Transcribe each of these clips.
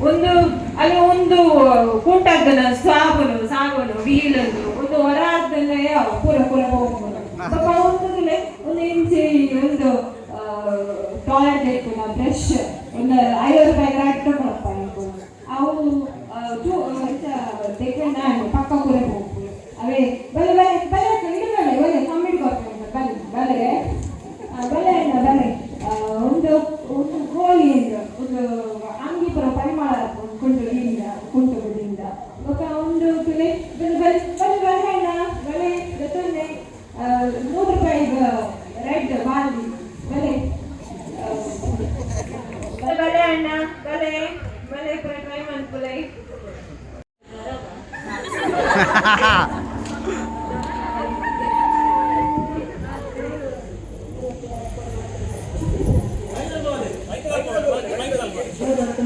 ಒಂದು ಅಲ್ಲಿ ಒಂದು ಕೂಟದ್ದನ ಸಾಬನು ವೀಲನ್ನು ಒಂದು ಹೊರಾದಲ್ಲೇ ಪೂರ ಹೋಗ್ಬೋದು ಒಂದು ಇಂಚಿ ಒಂದು ಟಾಯ್ಲೆಟ್ ಇಟ್ಕೊಂಡು ಬ್ರಷ್ ಒಂದು 5 ರೂಪಾಯಿ ರಾಟ್ ತಗೊಳಪ್ಪ ಅನ್ಕೊಂಡು ಅವು ತೆಗೊಂಡು ಪಕ್ಕ ಪೂರ ಹೋಗ್ಬೋದು ಅವೇ ಬಲೆ ಇಡಬೇಡ ಒಳ್ಳೆ ಕಮ್ಮಿ ಬರ್ತಾರೆ ಬಲೆ ಒಂದು ಕೋಳಿ ಒಂದು ಅಂಗಿ ಪುರ ಪರಿಮಳ ಕುಂಟುಗಳಿಂದ ಒಂದು ಬಲೆ ಜೊತೆ 100 ರೂಪಾಯಿ ರೆಡ್ ಬಾಲ್ದಿ ಬಲೆ ಅಣ್ಣ ಬಲೆ ಪುರ ಟ್ರೈ ಮಾಡ್ಕೊಳ್ಳಿ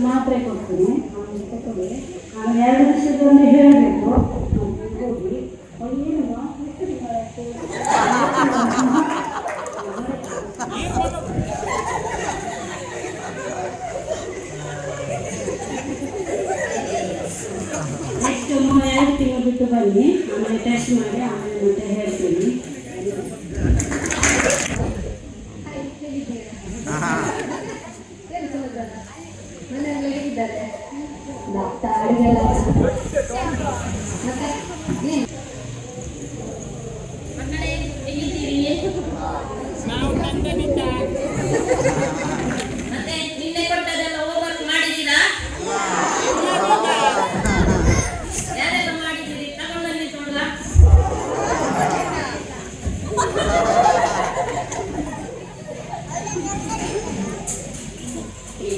ಮಾತ್ರೆ ಕೊಡ್ತೀನಿ ನಾನು 2 ವರ್ಷದಲ್ಲಿ ಹೇಳಬೇಕು ಹೋಗಿ ನೆಕ್ಸ್ಟ್ 2 ತಿಂಗಳು ಬಿಟ್ಟು ಬನ್ನಿ ಆಮೇಲೆ ಟೆಸ್ಟ್ ಮಾಡಿ ಆಮೇಲೆ ಮತ್ತೆ ಹೇಳ್ತೀನಿ.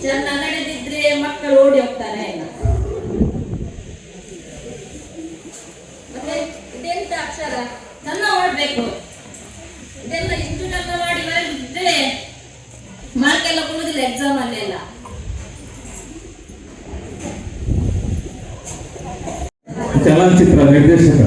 ಚೆನ್ನ ನಡೆದಿದ್ರೆ ಮಕ್ಕಳು ಓಡಿ ಹೋಗ್ತಾರೆ. ಮತ್ತೆ ಇದೆಂತ ಅಕ್ಷರ ಚೆನ್ನ ಓಡ್ಬೇಕು. ಇದೆಲ್ಲ ಇಷ್ಟು ಚೆನ್ನ ಮಾಡಿ ಬರೆದಿದ್ರೆ ಮಾರ್ಕ್ ಎಲ್ಲ ಕೊಡುದಿಲ್ಲ ಎಕ್ಸಾಮ್ ಅಲ್ಲೆಲ್ಲ. ಚಲನಚಿತ್ರ ನಿರ್ದೇಶಕ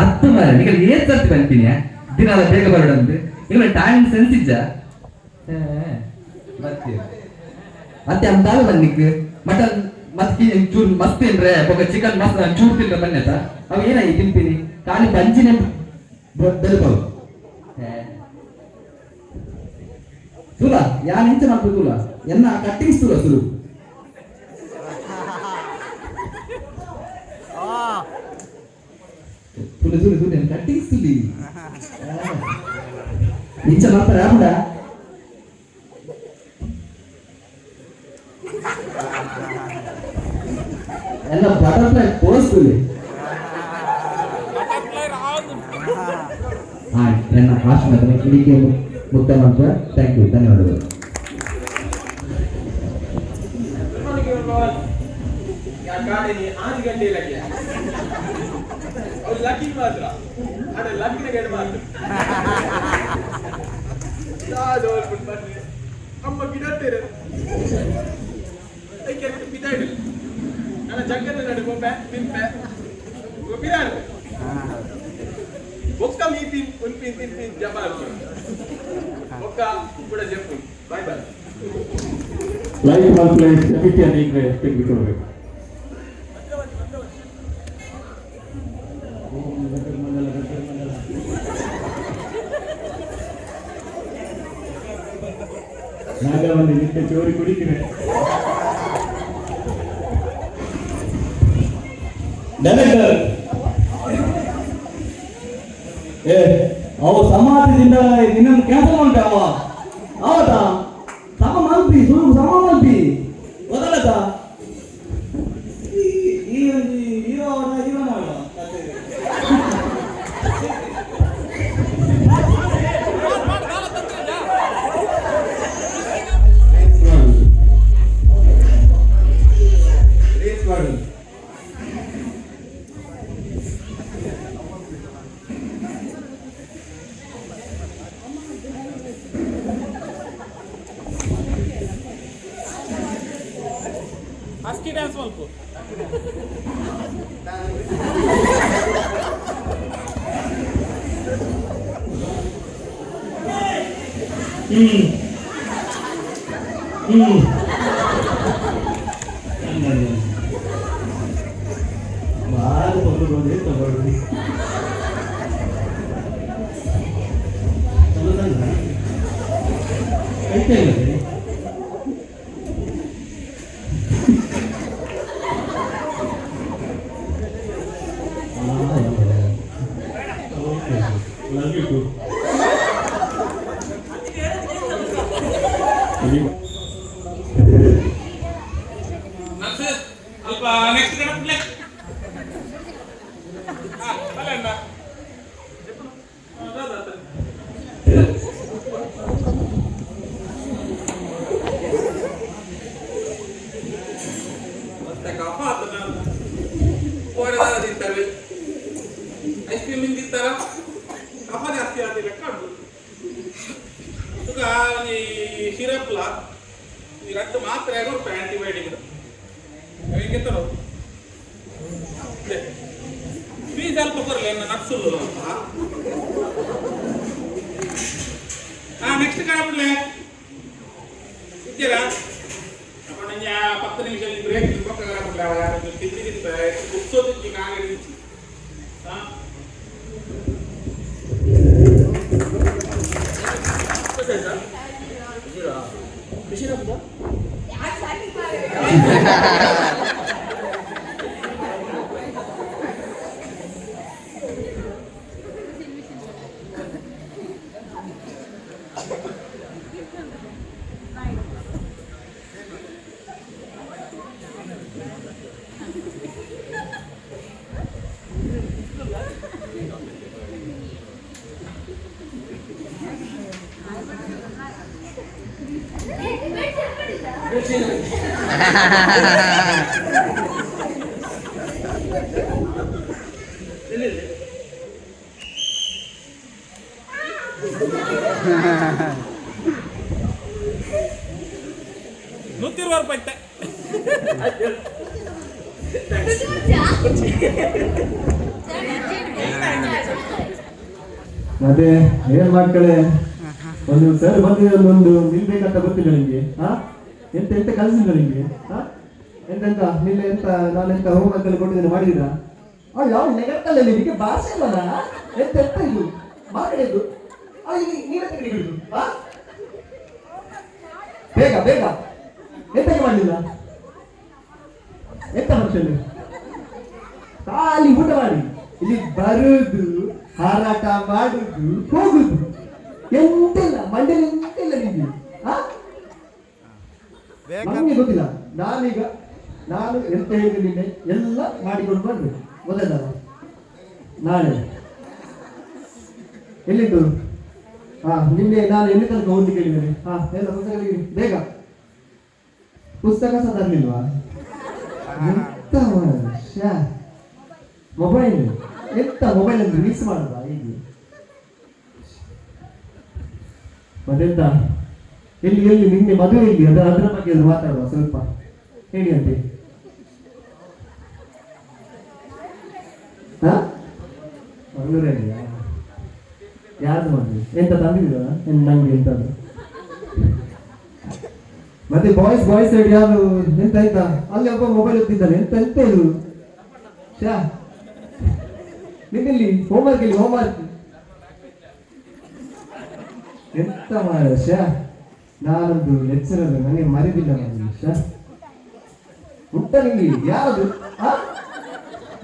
ಅತ್ತು ಮಾರ ನೀವು ಏನ್ ಸರ್ತಿ ಬಂತೀನಿ ದಿನ ಬೇಗ ಬರೋದಂತೆ ಈಗ ಟೈಮ್ ಸೆನ್ಸ್ ಇಜ್ಜ ಮತ್ತೆ ಅಂತಾಗ ಬನ್ನಿಕ್ ಮಟನ್ ಮಸ್ಕಿ ಚೂರ್ ಮಸ್ತ್ ಏನ್ರೆ ಬೊಕ್ಕ ಚಿಕನ್ ಮಸ್ತ್ ಚೂರ್ ತಿಂದ ಬನ್ನೆತ ಅವು ಏನಾಗಿ ತಿಂತೀನಿ ಖಾಲಿ ಬಂಜಿನ ಬೆಲ್ಬವು ಸುಲ ಯಾನ್ ಇಂಚ ಮಾಡ್ಬೋದು ತುಲ ಎನ್ನ ಕಟ್ಟಿಂಗ್ಸ್ ತುಲ ಸುಲು ತುಲೆ ಕಟ್ಟಿಂಗ್ಸ್ ತುಲಿ ಇಂಚ ಮಾಡ್ತಾರೆ ಯಾರುಂಡ ಎಲ್ಲ ಬಟರ್ಫ್ಲೈ ಪೋಸ್ ತುಲಿ ನನ್ನ ಭಾಷಣ ಇದಕ್ಕೆ ಮುಕ್ತ ಮಾತ್ರ ಥ್ಯಾಂಕ್ ಯು ಧನ್ಯವಾದಗಳು. ఒక్క మీ పిన్ ఉన్ పిన్ పిన్ పిన్ జపాల్ ఒక్క కూడా చెప్పు బై బై ಲೈಕ್ ಮಾಡ್ಕೊಳ್ಳಿ ಸಮಿತಿ ಅನೇಕ ತೆಗೆದುಕೊಳ್ಳಬೇಕು. ನಾಗಮಂದಿ ನಿತ್ಯ ಚೋರಿ ಕುಡಿತೀವಿ. ಡೈರೆಕ್ಟರ್ ಏ ಅವ ಸಮಾಜದಿಂದ ನಿನ್ನನ್ನು ಕೆಲಸ ಮಾಡ್ತಾವ ಹೌದಾ? ಸಮ ಮಲ್ಪಿ ಸುರು ಸಮ ಮಲ್ಪಿ ಗೊತ್ತಲ್ಲದ ಹೀರೋ ಮಾಡುವ ಹಸ್ಕಿ ಡ್ಯಾನ್ಸ್ ಮಲ್ಪು. ಬಾಳ ತಗೊಳ್ಳಿ ತಗೊಳ್ಳಿ ಕೈತೆ love you too. ಅಲ್ಪ ನೆಕ್ಸ್ಟ್ ಕಡೆ ಪ್ಲೇ ಅಲ್ಲ ಮತ್ತೆ ಕಫ ಪೋರೆದಾರ ತಿಂತಾರೆ ಐಸ್ ಕ್ರೀಮ್ ತಿಂತಾರ ಕಫ ಜಾಸ್ತಿ ಆದ ಲೆಕ್ಕ ಉಂಟು ಸುಖ ಈ ಸಿರಪ್ಲ ಈ ರಟ್ಟು ಮಾತ್ರೆ ಆಗೋ ಆಂಟಿಬಯೋಟಿಕ್ ಹೆಂಗೆತ್ತರು ಫೀಸ್ ಅಲ್ಪ ಕೊರಲ್ಲ ಎನ್ನ ನಟ್ಸುಲ್ಲ ನೆಕ್ಸ್ಟ್ ಕಾಣಬಿಡ್ಲೆ ಇದ್ದೀರಾ ಅಪ್ಪ ನಂಗೆ 10 ನಿಮಿಷ ಬ್ರೇಕ್ ಪಕ್ಕ ಕಾಣಬಿಡ್ಲೆ ಅವ ಯಾರು ತಿಂದಿರ್ತಾರೆ ಕುಗ್ಸೋದಿಕ್ಕಿ ಕಾಂಗಡಿ ನಿಂಚಿ ನೂತ್ತಿರುವಾರು ಪೈತೆ ಮತ್ತೆ ಏನ್ ಮಕ್ಕಳೇ ಒಂದು ಸರ್ ಬಂದಿರೋದೊಂದು ನಿಲ್ಬೇಕಂತ ಗೊತ್ತಿಲ್ಲ ನಿಮ್ಗೆ ಎಂತ ಎಂತ ಕಲಿಸಿಲ್ಲ ನಿಮ್ಗೆ ಎಂತೆಂತ ನಿನ್ನೆ ಎಂತ ನಾನೆಂತ ಹೋಮ್ವರ್ಕ್ ಅಲ್ಲಿ ಕೊಟ್ಟಿದ್ದೇನೆ ಮಾಡಿದ್ದೀರಾ? ಅಯ್ಯೋ ನೆಗತ್ತಲ್ಲ ನಿಮಗೆ ಭಾಷೆ ಅಲ್ಲ ಎಂತ ಎಂತ ಇದು ಮಾತಾಡಿದ್ದು ನೀವೇ ತೆಗೆದು ಬೇಗ ಬೇಗ ಎಂತಕ್ಕೆ ಮಾಡಲಿಲ್ಲ? ಎಂತ ಫಂಕ್ಷನ್? ಖಾಲಿ ಊಟ ಮಾಡಿ ಇಲ್ಲಿ ಬರುದು ಹಾರಾಟ ಮಾಡುದು ಹೋಗುದು ಎಂತಿಲ್ಲ ಮಂಡ್ಯಲ್ಲಿ ಎಂತಿಲ್ಲ ನಿಮ್ಗೆ ನಮ್ಗೆ ಗೊತ್ತಿಲ್ಲ. ನಾನು ಎಂತ ಹೇಳಿದೆ ನಿನ್ನೆ ಎಲ್ಲ ಮಾಡಿಕೊಂಡು ಬರ್ಬೇಕು ಮೊದಲಲ್ಲ ನಾಳೆ ಎಲ್ಲಿದ್ದು ನಿನ್ನೆ ನಾನು ಎಲ್ಲಿ ತನಕ ಓದಿ ಕೇಳಿದ್ದೇನೆ ಎಲ್ಲ ಪುಸ್ತಕ ಬೇಗ ಪುಸ್ತಕ ಸಹ ತರಲಿಲ್ವಾ? ಎಂತ ಮೊಬೈಲ್ ಎಂತ ಮೊಬೈಲ್ ಅಂದ್ರೆ ಮಿಸ್ ಮಾಡುದಾ ಈಗ? ಮತ್ತೆಂತ ಎಲ್ಲಿ ಎಲ್ಲಿ ನಿನ್ನೆ ಮದುವೆ ಇಲ್ಲಿ ಅದರ ಬಗ್ಗೆ ಮಾತಾಡುವ ಸ್ವಲ್ಪ ಹೇಳಿ ಅಂತೆ. ಮಂಗಳೂರಲ್ಲಿ ಯಾರ್ದು ಮದುವೆ? ಎಂತ ತಂದಿದ್ದೀರ ನಂಗೆ ಎಂತದ್ದು? ಮತ್ತೆ ಬಾಯ್ಸ್ ಸೈಡ್ ಯಾರು ಎಂತ ಆಯ್ತಾ ಅಲ್ಲಿ ಒಬ್ಬ ಮೊಬೈಲ್ ಎತ್ತಿದ್ದಾನೆ ಎಂತ ಎಂತ ಇದು ನಿನ್ನಲ್ಲಿ ಹೋಮ್ವರ್ಕ್ ಇಲ್ಲಿ ಹೋಮ್ವರ್ಕ್ ಎಂತ ಮಾರ ನಾನೊಂದು ಲೆಕ್ಚರರ್, ನನಗೆ ಮರಿದಿಲ್ಲ ನಾನು ಇಷ್ಟ ಉಂಟ ನಿಂಗೆ ಯಾರದು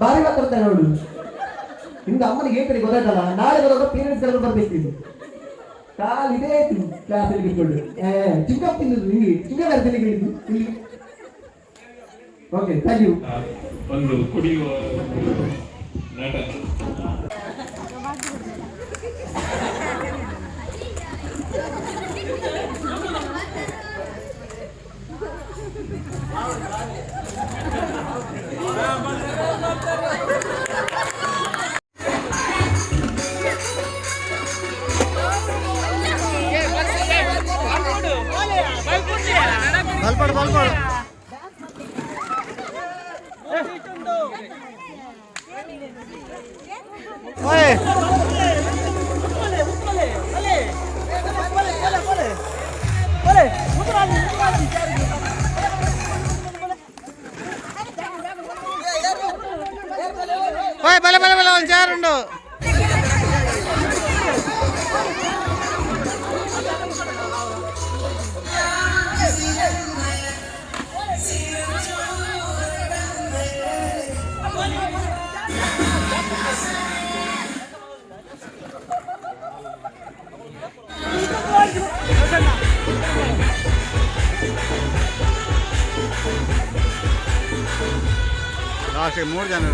ಬಾರಿ ಮಾತಾಡ್ತಾನೆ ನೋಡು. ನಿಮ್ದು ಅಮ್ಮನಿಗೆ ಹೇಳ್ತಾರೆ ಗೊತ್ತಾಯ್ತಲ್ಲ, ನಾಳೆ ಬರೋದು ಪೇರೆಂಟ್ಸ್ ಎಲ್ಲ ಬರ್ಬೇಕು. ಇದು ಕಾಲಿದೆ ಆಯ್ತು ಕ್ಲಾಸಲ್ಲಿ ಬಿಟ್ಕೊಂಡು ಚಿಕ್ಕ ತಿನ್ನೋದು ನಿಮಗೆ ಚಿಕ್ಕ ಬರ್ತೀನಿ ಹೇಳಿದ್ದು ಇಲ್ಲಿ. Okay, thank you. ಒಂದು ಕುಡಿಯುವ ನಾಟಕ. ಬಲೆ ಒಂದು ಚಾರುಂಡು. ಲಾಸ್ಟ್ 3 ಜನ.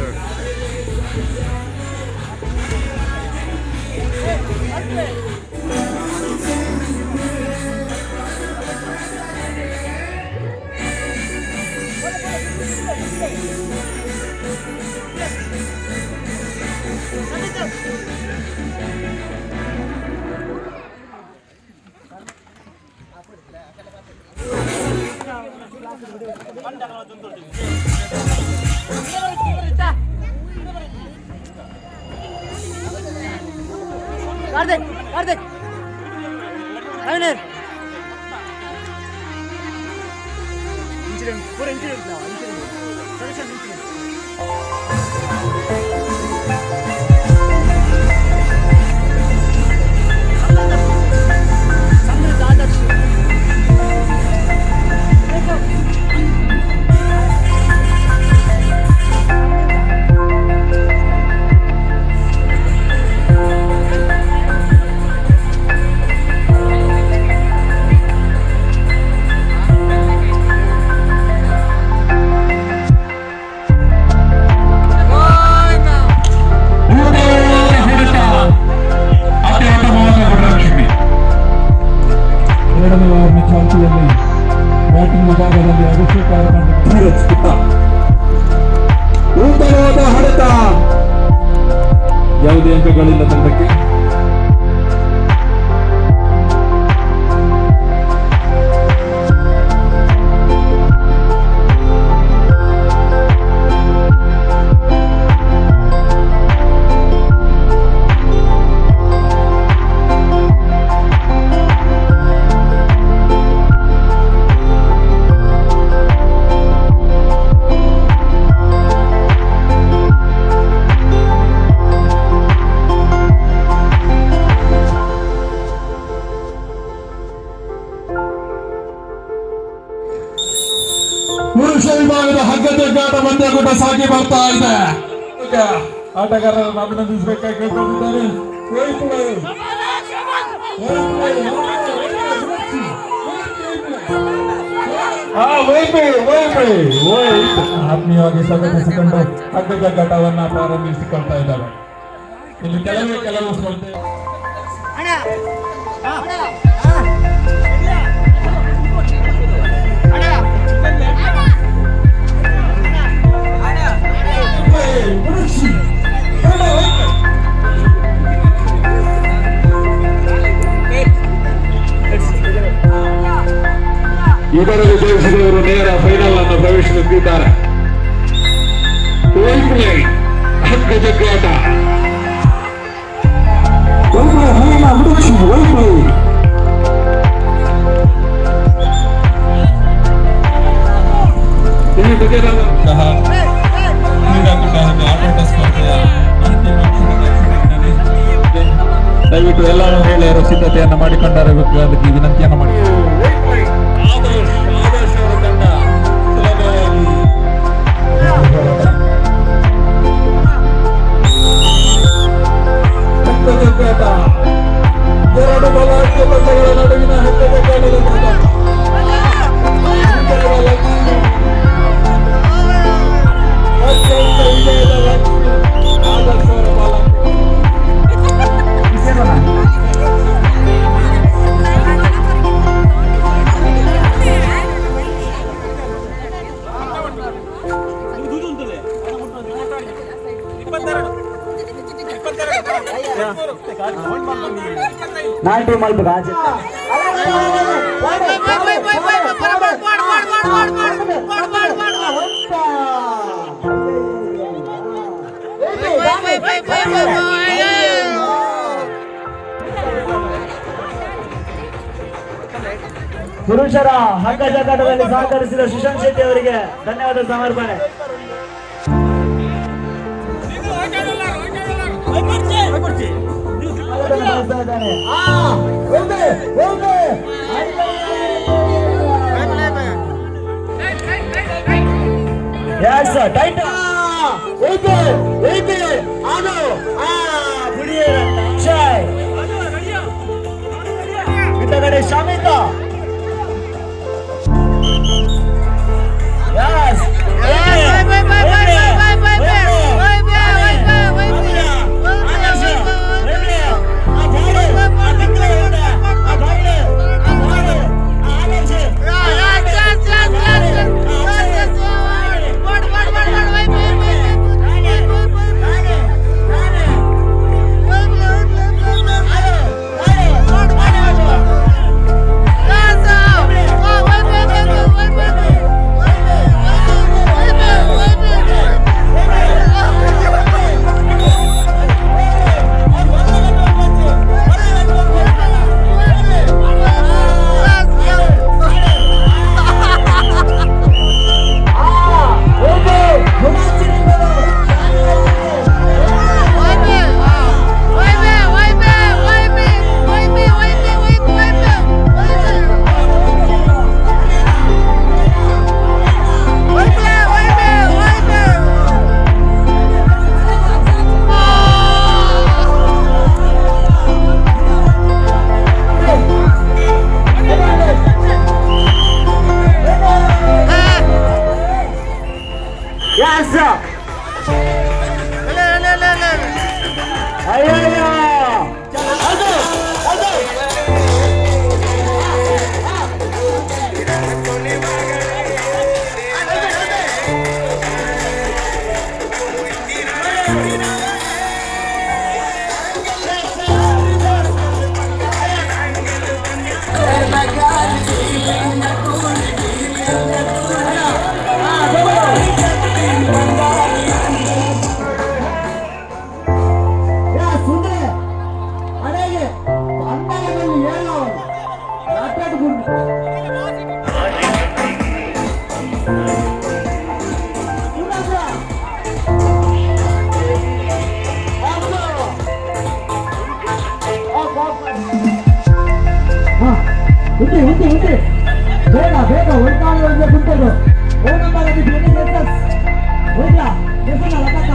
Kardik. Ayner. Incident. Pura incident now. Incident. Solution incident. Batting ವಿಭಾಗದಲ್ಲಿ ಅಭಿಷೇಕ್ ಉತ್ತಮವಾದ ಹೊಡೆತ, ಯಾವುದೇ ಅಂಕಗಳಿಲ್ಲ ತಂಡಕ್ಕೆ. ಪುರುಷ ವಿಭಾಗದ ಹಗ್ಗ ಜಗ್ಗಾಟ ಪಂದ್ಯಕೂಟ ಸಾಗಿ ಬರ್ತಾ ಇದೆ. ಆಟಗಾರರನ್ನು ಅಭಿನಂದಿಸಬೇಕಾಗಿ ಕೇಳ್ಕೊಂಡಿದ್ದಾರೆ. ಆತ್ಮೀಯವಾಗಿ ಸ್ವಾಗತಿಸಿಕೊಂಡು ಹಗ್ಗ ಜಗ್ಗಾಟವನ್ನ ಪ್ರಾರಂಭಿಸಿಕೊಳ್ತಾ ಇದ್ದಾರೆ. ಇಲ್ಲಿ ಕೆಲವು ಸ್ಪರ್ಧೆ ಇದರಲ್ಲಿ ಜಯಿಸಿದವರು ನೇರ ಫೈನಲ್ ಅನ್ನು ಪ್ರವೇಶಿಸುತ್ತಿದ್ದಾರೆ. ಹಗ್ಗ ಜಗ್ಗಾಟ ಆಟೋಟ ಸ್ಪರ್ಧೆಯ ಅಂತಿಮ ದಯವಿಟ್ಟು ಎಲ್ಲರೂ ಹೇಳಿ ಸಿದ್ಧತೆಯನ್ನು ಮಾಡಿಕೊಂಡರೆ ಅದಕ್ಕೆ ವಿನಂತಿಯನ್ನು ಮಾಡಿ. ಜಗ್ಗಾಟ. ಎರಡು ಬಲಾಢ್ಯ ತಂಡಗಳ ನಡುವಿನ ಹಗ್ಗಜಗ್ಗಾಟದ ಮೈದಾನ. ವಿಜಯದ ಲಕ್ಷ್ಮಿ ಅತ್ಯಂತ ವಿಜಯದ ಲಕ್ಷ್ಮಿ ಆದರ್ಶ ಅವರ ಬಾಲಕಿ. ನಾಟಿ ಮಲ್ಪಗ ಆಚೆ ಪುರುಷರ ಹಗ್ಗ ಜಗ್ಗಾಟದಲ್ಲಿ ಸಹಕರಿಸಿದ ಸುಶಾಂತ್ ಶೆಟ್ಟಿ ಅವರಿಗೆ ಧನ್ಯವಾದ ಸಮರ್ಪಣೆ. ಕಡೆ ಶಾಮಿತ ಬೇಗ ಬೇಗ ಹೊರಟಾಡಿ ಒಂದು ಕುಂಟದು ಫೋನ್ ನಂಬರ್ ಅದು ಹೋಗ್ಲಾ ಹೆಸರು ಲತಾಕ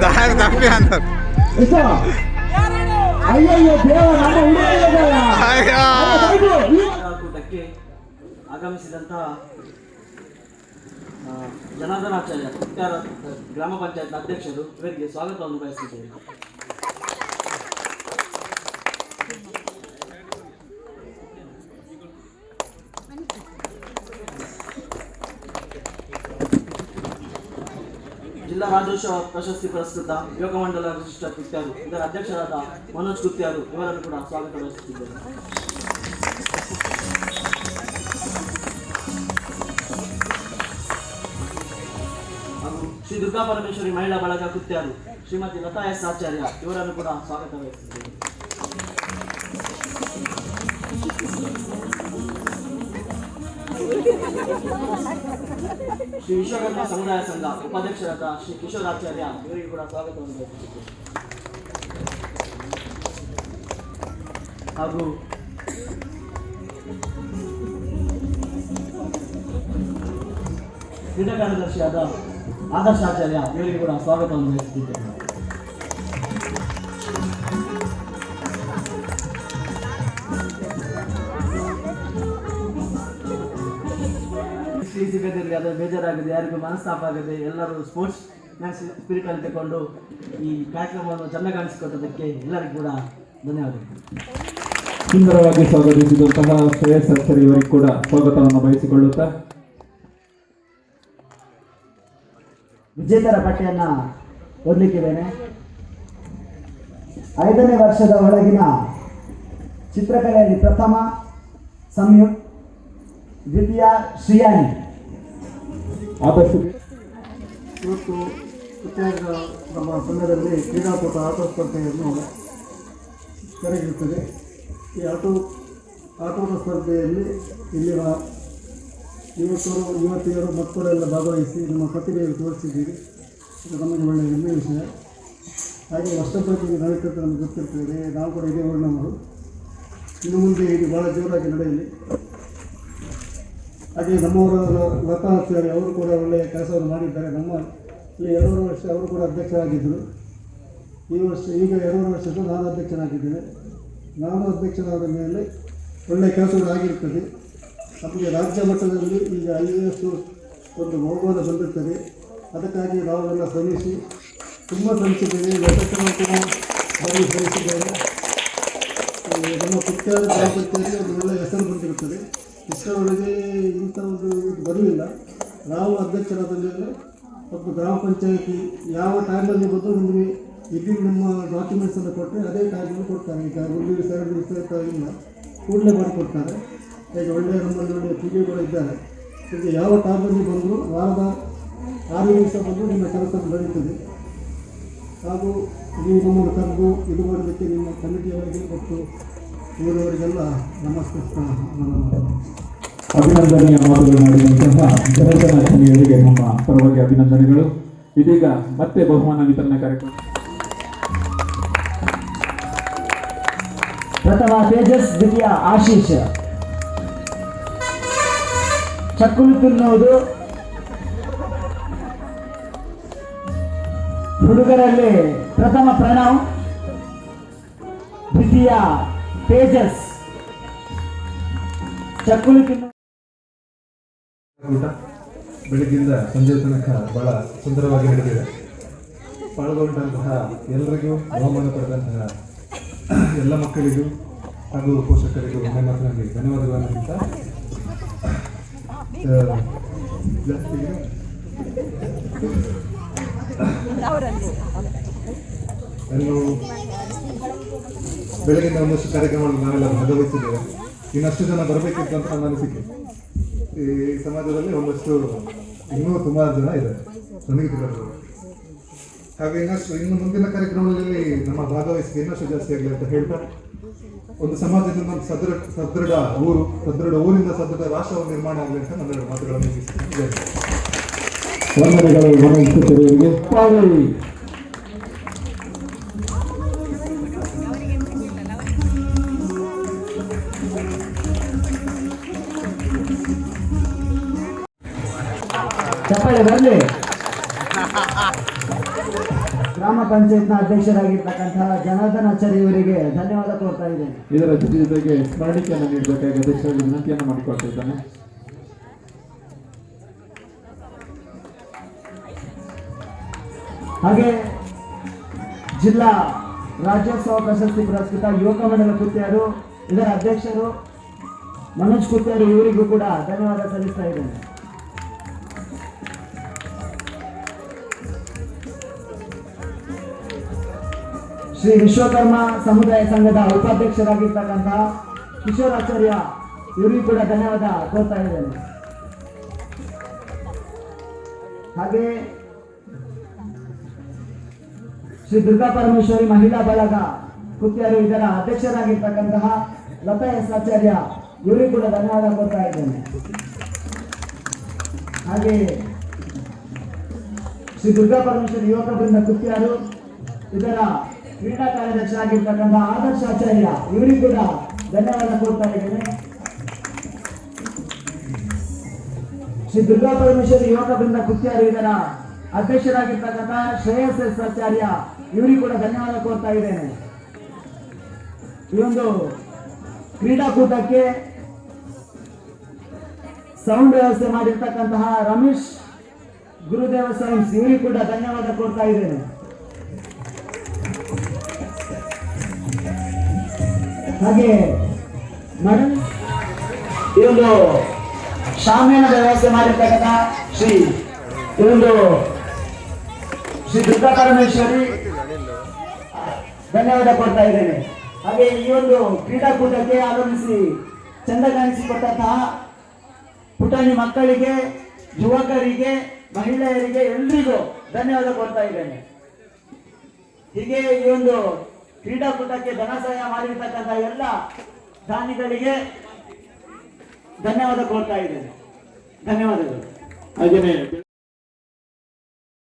ದಾರಿ ತಪ್ಪಿ ಅಂತ ಅಯ್ಯಯ್ಯೋ ದೇವ ನಮ್ಮ ಕೂಟಕ್ಕೆ ಆಗಮಿಸಿದಂತಹ ಜನಾರ್ದನಾಚಾರ್ಯ ಕುಟ್ಟಾರ ಗ್ರಾಮ ಪಂಚಾಯತ್ ಅಧ್ಯಕ್ಷರು ಇವರಿಗೆ ಸ್ವಾಗತವನ್ನು ಬಯಸಿದ್ದೇವೆ. ಜಿಲ್ಲಾ ರಾಜ್ಯೋತ್ಸವ ಪ್ರಶಸ್ತಿ ಪುರಸ್ಕೃತ ಯುವಕ ಮಂಡಲ ರಿಜಿಸ್ಟರ್ ಕುತ್ಯಾರು ಇದರ ಅಧ್ಯಕ್ಷರಾದ ಮನೋಜ್ ಕುತ್ಯಾರು ಇವರನ್ನು ಕೂಡ ಸ್ವಾಗತ ಬಯಸುತ್ತಿದ್ದೇವೆ. ಹಾಗೂ ಶ್ರೀ ದುರ್ಗಾ ಪರಮೇಶ್ವರಿ ಮಹಿಳಾ ಬಳಗ ಕುತ್ಯಾರು ಶ್ರೀಮತಿ ಲತಾ ಎಸ್ ಆಚಾರ್ಯ ಇವರನ್ನು ಕೂಡ ಸ್ವಾಗತ ಬಯಸುತ್ತಿದ್ದೇವೆ. ಶ್ರೀ ವಿಶ್ವಕರ್ಮ ಸಮುದಾಯ ಸಂಘ ಉಪಾಧ್ಯಕ್ಷರಾದ ಶ್ರೀ ಕಿಶೋರಾಚಾರ್ಯ ಇವರಿಗೆ ಕೂಡ ಸ್ವಾಗತವನ್ನು ಬಯಸುತ್ತಿದ್ದೇವೆ. ಹಾಗೂ ಕ್ರೀಡಾ ಕಾರ್ಯದರ್ಶಿಯಾದ ಆದರ್ಶ ಆಚಾರ್ಯ ಇವರಿಗೆ ಕೂಡ ಸ್ವಾಗತವನ್ನು ಬಯಸುತ್ತಿದ್ದೇನೆ. ಸಿಗದಿರಲಿ, ಅದು ಬೇಜಾರಾಗಿದೆ, ಯಾರಿಗೂ ಮನಸ್ತಾಪ ಆಗದೆ ಎಲ್ಲರೂ ಸ್ಪೋರ್ಟ್ಸ್ ಮ್ಯಾನ್ ಸ್ಪಿರಿಟ್ ಅಲ್ಲಿ ತಗೊಂಡು ಈ ಕಾರ್ಯಕ್ರಮವನ್ನು ಚೆನ್ನಾಗಿ ಕಾಣಿಸಿಕೊಟ್ಟದಕ್ಕೆ ಎಲ್ಲರಿಗೂ ಕೂಡ ಧನ್ಯವಾದಗಳು. ಸುಂದರವಾಗಿ ಸ್ವಾಗತಿಸಿದಂತಹ ಶ್ರೇಯಸ್ ಆಚಾರ್ಯ ಇವರಿಗೆ ಕೂಡ ಸ್ವಾಗತವನ್ನು ಬಯಸಿಕೊಳ್ಳುತ್ತಾ ವಿಜೇತರ ಪಟ್ಟಿಯನ್ನು ಓದಲಿಕ್ಕಿದ್ದೇನೆ. 5ನೇ ವರ್ಷದ ಒಳಗಿನ ಚಿತ್ರಕಲೆಯಲ್ಲಿ ಪ್ರಥಮ ಸಂಯುಕ್ತ, ದ್ವಿತೀಯ ಶ್ರೀಯಾನಿ. ಆದಷ್ಟು ಇವತ್ತು ನಮ್ಮ ಸಂಘದಲ್ಲಿ ಕ್ರೀಡಾಕೂಟ ಆಟೋ ಸ್ಪರ್ಧೆಯನ್ನು ಕರೆದಿರುತ್ತದೆ. ಈ ಆಟೋಟ ಸ್ಪರ್ಧೆಯಲ್ಲಿ ಇಲ್ಲಿನ ಯುವತಿಯರು ಮಕ್ಕಳೆಲ್ಲ ಭಾಗವಹಿಸಿ ನಮ್ಮ ಪ್ರತಿಭೆಯನ್ನು ತೋರಿಸಿದ್ದೀರಿ. ಇದು ನಮಗೆ ಒಳ್ಳೆಯ ಹೆಮ್ಮೆಯ ವಿಷಯ. ಹಾಗೆ ವರ್ಷಪ್ರತಿ ನಡೀತದೆ ನಮಗೆ ಗೊತ್ತಿರ್ತದೆ. ನಾವು ಕೂಡ ಇದೇ ಊರಿನವರು. ಇನ್ನು ಮುಂದೆ ಇದು ಭಾಳ ಜೋರಾಗಿ ನಡೆಯಲಿ. ಹಾಗೆ ನಮ್ಮವರ ಲತಾ ಆಚಾರ್ಯ ಅವರು ಕೂಡ ಒಳ್ಳೆಯ ಕೆಲಸವನ್ನು ಮಾಡಿದ್ದಾರೆ. ಇಲ್ಲಿ 2 ವರ್ಷ ಅವರು ಕೂಡ ಅಧ್ಯಕ್ಷರಾಗಿದ್ದರು. ಈಗ 2 ವರ್ಷದ ನಾನು ಅಧ್ಯಕ್ಷನಾಗಿದ್ದೇನೆ. ನಾನು ಅಧ್ಯಕ್ಷರಾದ ಮೇಲೆ ಒಳ್ಳೆಯ ಕೆಲಸಗಳು ಆಗಿರುತ್ತದೆ. ನಮಗೆ ರಾಜ್ಯ ಮಟ್ಟದಲ್ಲಿ ಈಗ IAS ಒಂದು ಬಹುಮಾನ ಬಂದಿರ್ತದೆ. ಅದಕ್ಕಾಗಿ ನಾವೆಲ್ಲ ಶ್ರಮಿಸಿ ತುಂಬ ಶ್ರಮಿಸಿದ್ದೇವೆ. ಯಶಸ್ಸನ್ನು ಕೂಡ ಬರಲು ಶ್ರಮಿಸಿದ್ದೇವೆ. ನಮ್ಮ ಪುತ್ತೂರು ಗ್ರಾಮ ಪಂಚಾಯತಿಗೆ ಒಂದು ಒಳ್ಳೆಯ ಹೆಸರು ಬಂದಿರುತ್ತದೆ. ಇಷ್ಟರೊಳಗೆ ಇಂಥ ಒಂದು ಬರಲಿಲ್ಲ. ನಾವು ಅಧ್ಯಕ್ಷರಾದ ಮೇಲೆ ಮತ್ತು ಗ್ರಾಮ ಪಂಚಾಯತಿ ಯಾವ ಟೈಮಲ್ಲಿ ಬಂದು ನಿಮಗೆ ಇಲ್ಲಿ ನಮ್ಮ ಡಾಕ್ಯುಮೆಂಟ್ಸನ್ನು ಕೊಟ್ಟರೆ ಅದೇ ಟೈಮಲ್ಲಿ ಕೊಡ್ತಾರೆ. ಈಗ 1 ದಿವಸ 2 ದಿವಸ ಇಲ್ಲ, ಕೂಡಲೇ ಮಾಡಿಕೊಡ್ತಾರೆ. ಈಗ ಒಳ್ಳೆಯ ನಮ್ಮಲ್ಲಿ ಒಳ್ಳೆಯ ಪೂಜೆಗಳು ಇದ್ದಾರೆ. ಈಗ ಯಾವ ಟೈಮಲ್ಲಿ ಬಂದರೂ ವಾರದ 6 ದಿವಸ ಬಂದು ನಿಮ್ಮ ಕೆಲಸ ನಡೆಯುತ್ತದೆ. ಹಾಗೂ ನೀವು ನಮ್ಮನ್ನು ಕರೆದು ಇದು ಮಾಡೋದಕ್ಕೆ ನಿಮ್ಮ ಕಮಿಟಿಯವರಿಗೆ ಮತ್ತು ಊರವರಿಗೆಲ್ಲ ಅಭಿನಂದನೆಯ ಮಾತುಗಳು ಮಾಡಿದಂತಹ ಜನಸನಾಥನಿಯವರಿಗೆ ನಮ್ಮ ಪರವಾಗಿ ಅಭಿನಂದನೆಗಳು. ಇದೀಗ ಮತ್ತೆ ಬಹುಮಾನ ವಿತರಣಾ ಕಾರ್ಯಕ್ರಮ. ಪ್ರಥಮ ತೇಜಸ್, ದ್ವಿತೀಯ ಆಶೀಶ್. ಚಕ್ಕುಲು ತಿನ್ನುವುದು ಹುಡುಗರಲ್ಲಿ ಪ್ರಥಮ ಪ್ರಣವ್, ದ್ವಿತೀಯ ತೇಜಸ್. ಚಕ್ಕುಲು ತಿನ್ನು ಊಟ ಬೆಳಗ್ಗಿಂದ ಸಂಜೆ ತನಕ ಬಹಳ ಸುಂದರವಾಗಿ ನಡೆದಿದೆ. ಪಾಲ್ಗೊಂಡಂತಹ ಎಲ್ಲರಿಗೂ, ಬಹುಮಾನ ಪಡೆದಂತಹ ಎಲ್ಲ ಮಕ್ಕಳಿಗೂ ಹಾಗೂ ಪೋಷಕರಿಗೂ ಒಂದೇ ಮಾತಿನಲ್ಲಿ ಧನ್ಯವಾದಗಳನ್ನು ಹೇಳ್ತಾ ಎಲ್ಲರೂ ಬೆಳಗಿನ ಒಂದಷ್ಟು ಕಾರ್ಯಕ್ರಮಗಳು ನಾವೆಲ್ಲ ಭಾಗವಹಿಸಿದ್ದೇವೆ. ಇನ್ನಷ್ಟು ಜನ ಬರಬೇಕಿತ್ತು ಅಂತ ನನ್ನ ಅನಿಸಿಕೆ. ಈ ಸಮಾಜದಲ್ಲಿ ಇನ್ನೂ ಸುಮಾರು ಜನ ಇದ್ದಾರೆ ಸ್ನೇಹಿತರು. ಹಾಗೆ ಇನ್ನು ಮುಂದಿನ ಕಾರ್ಯಕ್ರಮಗಳಲ್ಲಿ ನಮ್ಮ ಭಾಗವಹಿಸಿಕೆ ಇನ್ನಷ್ಟು ಜಾಸ್ತಿ ಆಗಲಿ ಅಂತ ಹೇಳ್ತಾ, ಒಂದು ಸಮಾಜದಿಂದ ಸದೃಢ ಊರಿಂದ ಸದೃಢ ರಾಷ್ಟ್ರವನ್ನು ನಿರ್ಮಾಣ ಆಗಲಿ ಅಂತ ನನ್ನ ಮಾತುಗಳನ್ನು ಮುಗಿಸ್ತೇನೆ. ಚಪ್ಪಾಳೆ ಬರಲಿ. ಗ್ರಾಮ ಪಂಚಾಯತ್ನ ಅಧ್ಯಕ್ಷರಾಗಿರ್ತಕ್ಕಂತಹ ಜನಾರ್ದನ್ ಆಚಾರ್ಯ ಇವರಿಗೆ ಧನ್ಯವಾದ ಕೋರ್ತಾ ಇದ್ದೇನೆ. ಇದರ ಜೊತೆಗೆ ಸ್ಮರಣಿಕೆಯನ್ನು ನೀಡಬೇಕಾಗಿ ಅಧ್ಯಕ್ಷರಿಗೆ ವಿನಂತಿಯನ್ನು ಮಾಡಿಕೊಳ್ತಾ ಇದ್ದಾನೆ. ಹಾಗೆ ಜಿಲ್ಲಾ ರಾಜ್ಯೋತ್ಸವ ಪ್ರಶಸ್ತಿ ಪುರಸ್ಕೃತ ಯುವಕ ಮಂಡಲ ಕುತ್ಯಾರು, ಇದರ ಅಧ್ಯಕ್ಷರು ಮನೋಜ್ ಕುತ್ಯಾರು ಇವರಿಗೂ ಕೂಡ ಧನ್ಯವಾದ ಸಲ್ಲಿಸ್ತಾ ಇದ್ದೇನೆ. ಶ್ರೀ ವಿಶ್ವಕರ್ಮ ಸಮುದಾಯ ಸಂಘದ ಉಪಾಧ್ಯಕ್ಷರಾಗಿರ್ತಕ್ಕಂತಹ ಕಿಶೋರಾಚಾರ್ಯ ಇವರಿಗೂ ಕೂಡ ಧನ್ಯವಾದ ಕೋರ್ತಾ ಇದ್ದೇನೆ. ಹಾಗೆ ಶ್ರೀ ದುರ್ಗಾ ಪರಮೇಶ್ವರಿ ಮಹಿಳಾ ಬಳಗ ಕುತ್ಯಾರು ಇದರ ಅಧ್ಯಕ್ಷರಾಗಿರ್ತಕ್ಕಂತಹ ಲತಾ ಎಸ್ ಆಚಾರ್ಯ ಇವರಿಗೂ ಕೂಡ ಧನ್ಯವಾದ ಕೋರ್ತಾ ಇದ್ದೇನೆ. ಹಾಗೆ ಶ್ರೀ ದುರ್ಗಾ ಪರಮೇಶ್ವರಿ ಯುವಕ ವೃಂದ ಕುತ್ಯಾರು ಇದರ ಕ್ರೀಡಾ ಕಾರ್ಯದರ್ಶಿಯಾಗಿರ್ತಕ್ಕಂಥ ಆದರ್ಶ ಆಚಾರ್ಯ ಇವರಿಗೂ ಕೂಡ ಧನ್ಯವಾದ ಕೊಡ್ತಾ ಇದ್ದೇನೆ. ಶ್ರೀ ದುರ್ಗಾ ಪರಮೇಶ್ವರಿ ಯುವಕ ಬೃಂದ ಕುತ್ಯಾರು ಇದರ ಅಧ್ಯಕ್ಷರಾಗಿರ್ತಕ್ಕಂಥ ಶ್ರೇಯಸ್ ಎಸ್ ಆಚಾರ್ಯ ಇವರಿಗೂ ಕೂಡ ಧನ್ಯವಾದ ಕೋರ್ತಾ ಇದ್ದೇನೆ. ಈ ಒಂದು ಕ್ರೀಡಾಕೂಟಕ್ಕೆ ಸೌಂಡ್ ವ್ಯವಸ್ಥೆ ಮಾಡಿರ್ತಕ್ಕಂತಹ ರಮೇಶ್ ಗುರುದೇವ ಸೈನ್ಸ್ ಇವರಿಗೂ ಕೂಡ ಧನ್ಯವಾದ ಕೋರ್ತಾ ಇದ್ದೇನೆ. ಹಾಗೆ ಈ ಒಂದು ಶಾಮಿಯಾನ ವ್ಯವಸ್ಥೆ ಮಾಡಿರ್ತಕ್ಕಂಥ ಶ್ರೀ ದುರ್ಗಾ ಪರಮೇಶ್ವರಿ ಧನ್ಯವಾದ ಕೊಡ್ತಾ ಇದ್ದೇನೆ. ಹಾಗೆ ಈ ಒಂದು ಕ್ರೀಡಾಕೂಟಕ್ಕೆ ಆಗಮಿಸಿ ಚಂದ ಕಾಣಿಸಿಕೊಟ್ಟಂತಹ ಪುಟಾಣಿ ಮಕ್ಕಳಿಗೆ, ಯುವಕರಿಗೆ, ಮಹಿಳೆಯರಿಗೆ ಎಲ್ರಿಗೂ ಧನ್ಯವಾದ ಕೊಡ್ತಾ ಇದ್ದೇನೆ. ಹೀಗೆ ಈ ಒಂದು ಕ್ರೀಡಾಕೂಟಕ್ಕೆ ಧನ ಸಹಾಯ ಮಾಡಿರ್ತಕ್ಕಂಥ ಎಲ್ಲ ದಾನಿಗಳಿಗೆ ಧನ್ಯವಾದ ಕೊಡ್ತಾ ಇದ್ದೇನೆ. ಧನ್ಯವಾದಗಳು. ಹಾಗೆಯೇ